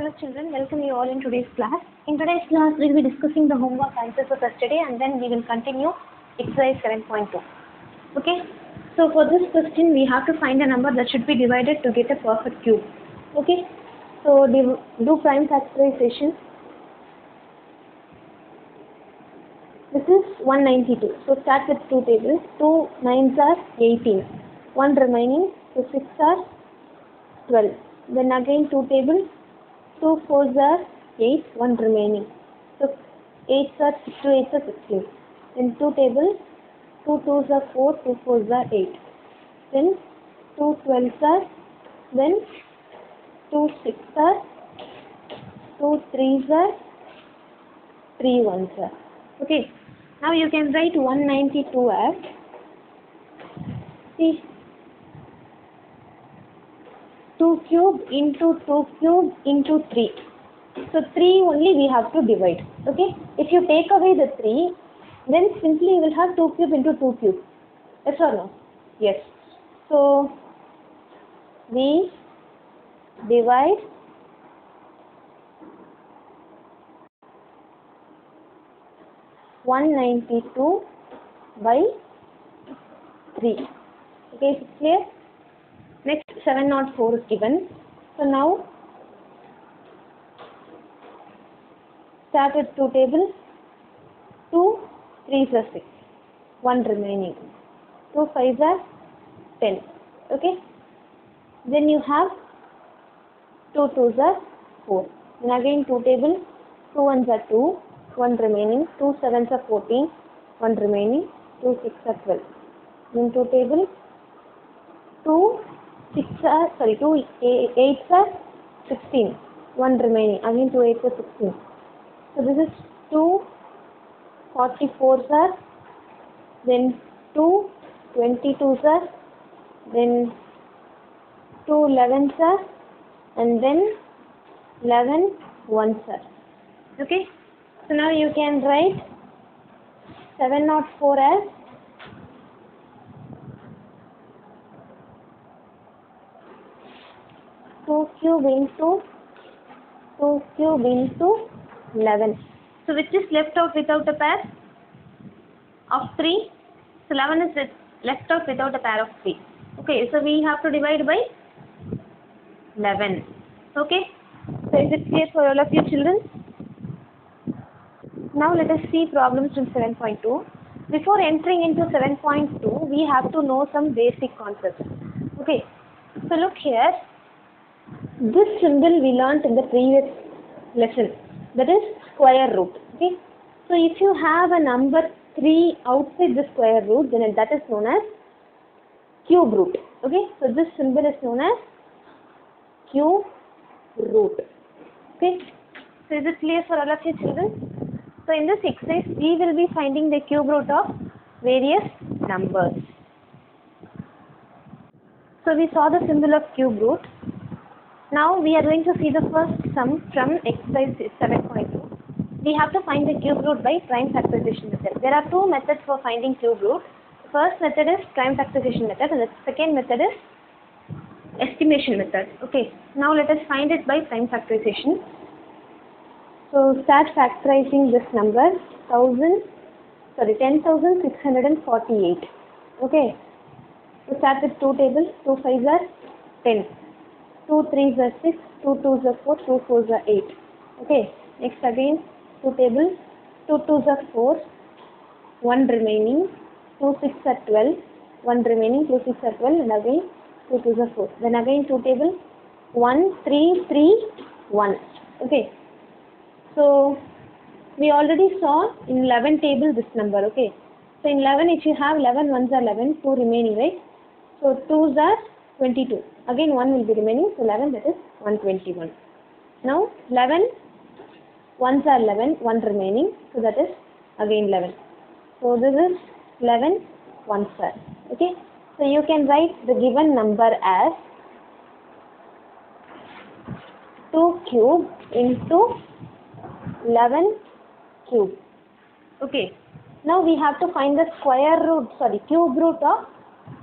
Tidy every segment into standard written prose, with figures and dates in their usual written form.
Hello children, welcome you all in today's class. In today's class, we will be discussing the homework answers of yesterday and then we will continue exercise 7.2. Okay, so for this question, we have to find a number that should be divided to get a perfect cube. Okay, so do prime factorization. This is 192. So start with two tables. 2 9s are 18. 1 remaining. So 6 are 12. Then again 2 tables. 2 4s are 8. 1 remaining. So 8s are 2 8s are 16. Then 2 tables. 2 2s are 4. 2 4s are 8. Then 2 12s are. Then 2 6s are. 2 3s are. 3 1s are. Okay. Now you can write 192 as, see, 2 cube into 2 cube into 3. So 3 only we have to divide. Okay. If you take away the 3, then simply you will have 2 cube into 2 cube. Yes or no? Yes. So we divide 192 by 3. Okay, is it clear? Next 704 is given. So now start with 2 tables. 2 3s are 6. 1 remaining. 2 5s are 10. Okay. Then you have 2 2s are 4. Then again 2 tables. 2 1s are 2. 1 remaining. 2 7s are 14. 1 remaining. 2 6 are 12. Then 2 tables. 2 8s are 16. 1 remaining. Again 2 8s are 16. So this is 2 44s are. Then 2 22s are. Then 2 11s are. And then 11 1s are. Okay. So now you can write 704 as 2 cube into 2 cube into 11. So which is left out without a pair of 3? So 11 is left out without a pair of 3. Okay, so we have to divide by 11. Okay, so is it clear for all of you children? Now let us see problems from 7.2. Before entering into 7.2, we have to know some basic concepts. Okay, so look here. This symbol we learnt in the previous lesson, that is square root. Okay, so if you have a number 3 outside the square root, then that is known as cube root. Okay, so this symbol is known as cube root. Okay, so is it clear for all of you children? So in this exercise, we will be finding the cube root of various numbers. So we saw the symbol of cube root. Now we are going to see the first sum from exercise 7.2. We have to find the cube root by prime factorization method. There are two methods for finding cube root. The first method is prime factorization method and the second method is estimation method. Okay, now let us find it by prime factorization. So start factorizing this number 10,648. Okay, so start with 2 tables. 2 5s are 10. 2 3s are 6. 2 2s are 4. 2 4s are 8. Okay, next again 2 tables. 2 2s are 4. 1 remaining. 2 6 are 12. 1 remaining. 2 6 are 12 and again 2 2s are 4. Then again 2 tables. 1 3 3 1. Okay. So we already saw in 11 table this number. Okay, so in 11 if you have 11 1s are 11, 2 remaining, right? So 2s are 22. Again 1 will be remaining, so 11, that is 121. Now 11 1s are 11, 1 remaining, so that is again 11. So this is 11 1s are. Okay, so you can write the given number as 2 cube into 11 cube. Okay, now we have to find the cube root of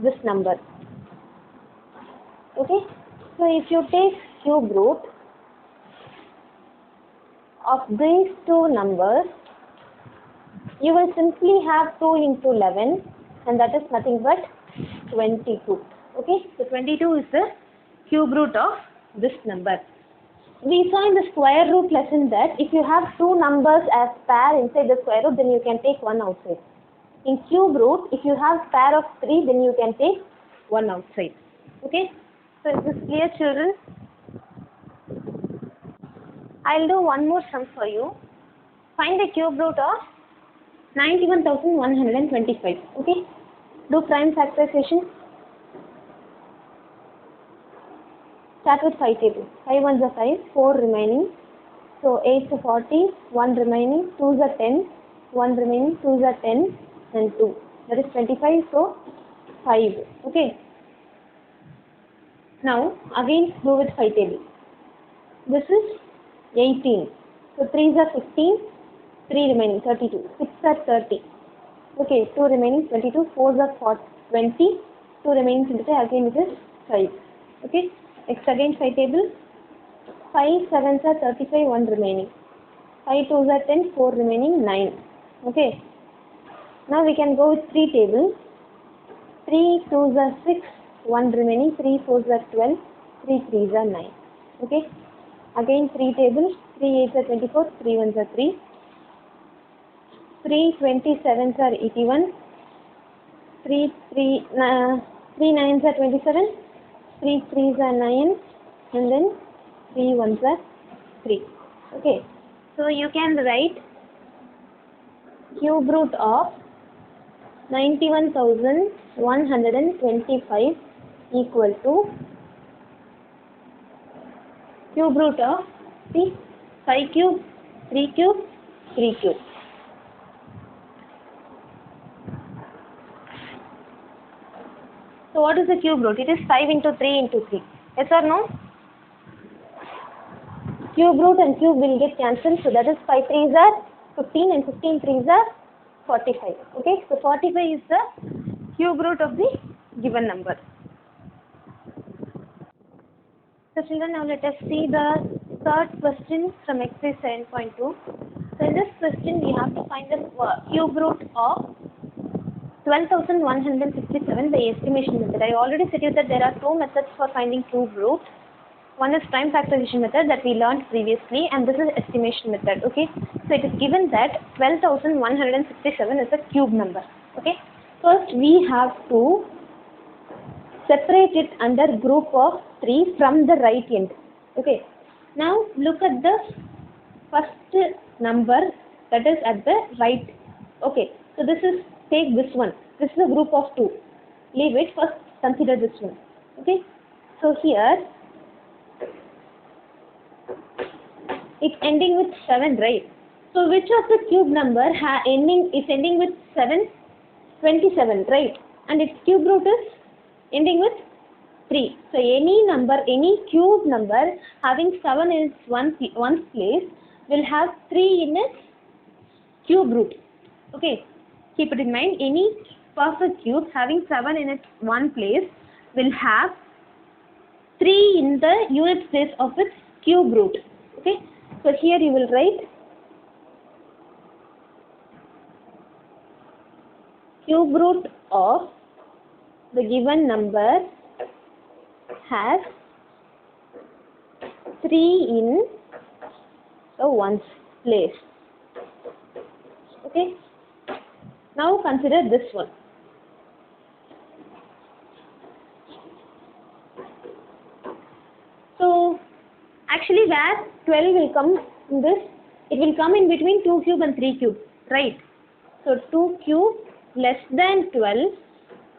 this number. Okay, so if you take cube root, of these two numbers, you will simply have 2 into 11, and that is nothing but 22. Okay, so 22 is the cube root of this number. We saw in the square root lesson that if you have two numbers as pair inside the square root, then you can take one outside. In cube root, if you have pair of 3, then you can take one outside. Okay, so is this clear, children? I'll do one more sum for you. Find the cube root of 91,125. Okay, do prime factorization. Start with 5 table. 5 ones are 5, 4 remaining. So 8 to 40, 1 remaining, 2s are 10, 1 remaining, 2s are 10, and 2. That is 25, so 5. Okay. Now again do with 5 table. This is 18. So 3s are 15, 3 remaining, 32. 6 are 30. Okay, 2 remaining, 22. 4s are 20. 2 remaining, 25. Again it is 5. Okay. Next again 5 table. 5 7s are 35, 1 remaining. 5 2s are 10, 4 remaining, 9. Okay. Now we can go with 3 table. 3 2s are 6, 1 remaining. 3 4s are 12, 3 3s are 9. Okay. Again 3 table. 3 8s are 24, 3 1s are 3. 3 27s are 81. 3 9s are 27. 3 3s are 9, and then 3 1s are 3. Okay, so you can write cube root of 91,125 equal to cube root of 5 cube, 3 cube, 3 cube. So what is the cube root? It is 5 into 3 into 3. Yes or no? Cube root and cube will get cancelled. So that is 5 3s are 15 and 15 3s are 45. Okay. So 45 is the cube root of the given number. So children, now let us see the third question from exercise 7.2. So in this question we have to find the cube root of 12,167 by estimation method. I already said you that there are two methods for finding cube root. One is prime factorization method that we learned previously, and this is estimation method. Okay, so it is given that 12,167 is a cube number. Okay, first we have to separate it under group of 3 from the right end. Okay, now look at the first number that is at the right. Okay, so this is, take this one. This is a group of 2. Leave it. First consider this one. Okay. So here it's ending with 7, right? So which of the cube number is ending with 7? 27, right? And its cube root is ending with 3. So any number, any cube number having 7 in its one's place will have 3 in its cube root. Okay. Keep it in mind, any perfect cube having 7 in its one place will have 3 in the unit place of its cube root. Okay, so here you will write cube root of the given number has 3 in the ones place. Okay. Now consider this one. So actually where 12 will come in this, it will come in between 2 cube and 3 cube, right? So 2 cube less than 12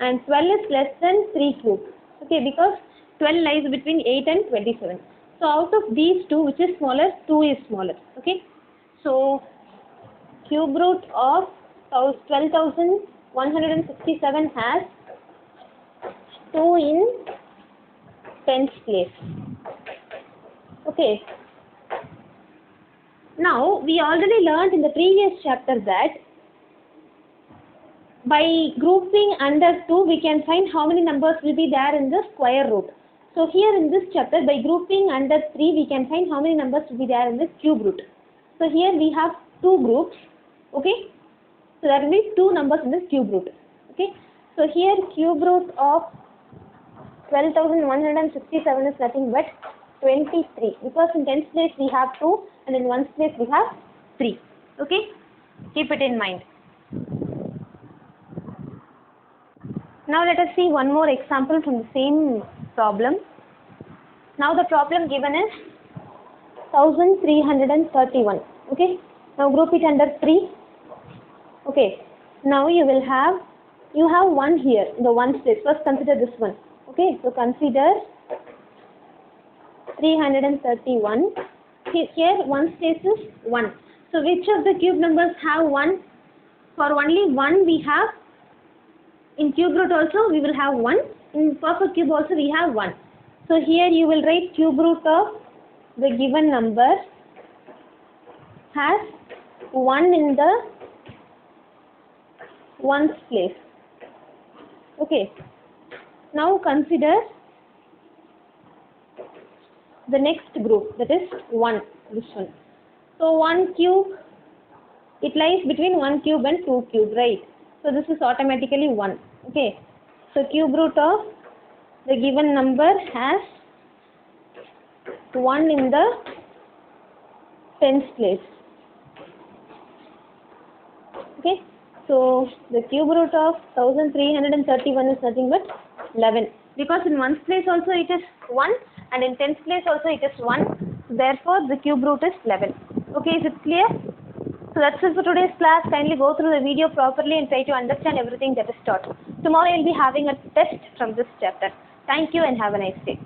and 12 is less than 3 cube. Okay, because 12 lies between 8 and 27. So out of these two, which is smaller? 2 is smaller. Okay, so cube root of 12,167 has 2 in tens place. Okay. Now we already learned in the previous chapter that by grouping under 2 we can find how many numbers will be there in the square root. So here in this chapter, by grouping under 3 we can find how many numbers will be there in the cube root. So here we have two groups, okay. So that will be two numbers in this cube root, okay. So here cube root of 12,167 is nothing but 23, because in tens place we have 2 and in ones place we have 3, okay. Keep it in mind. Now let us see one more example from the same problem. Now the problem given is 1331, okay. Now group it under 3, okay. Now you have 1 here in the ones place. First consider this one, okay. So consider 331. Here ones place is 1. So which of the cube numbers have 1? For only 1 we have. In cube root also we will have 1. In perfect cube also we have 1. So here you will write cube root of the given number has 1 in the ones place. Okay. Now consider the next group, that is 1, this one. So 1 cube, it lies between 1 cube and 2 cube, right? So this is automatically 1, okay. So cube root of the given number has 1 in the tens place, okay. So the cube root of 1331 is nothing but 11, because in ones place also it is 1 and in tens place also it is 1. Therefore the cube root is 11. Okay, is it clear? So that's it for today's class. Kindly go through the video properly and try to understand everything that is taught. Tomorrow I will be having a test from this chapter. Thank you and have a nice day.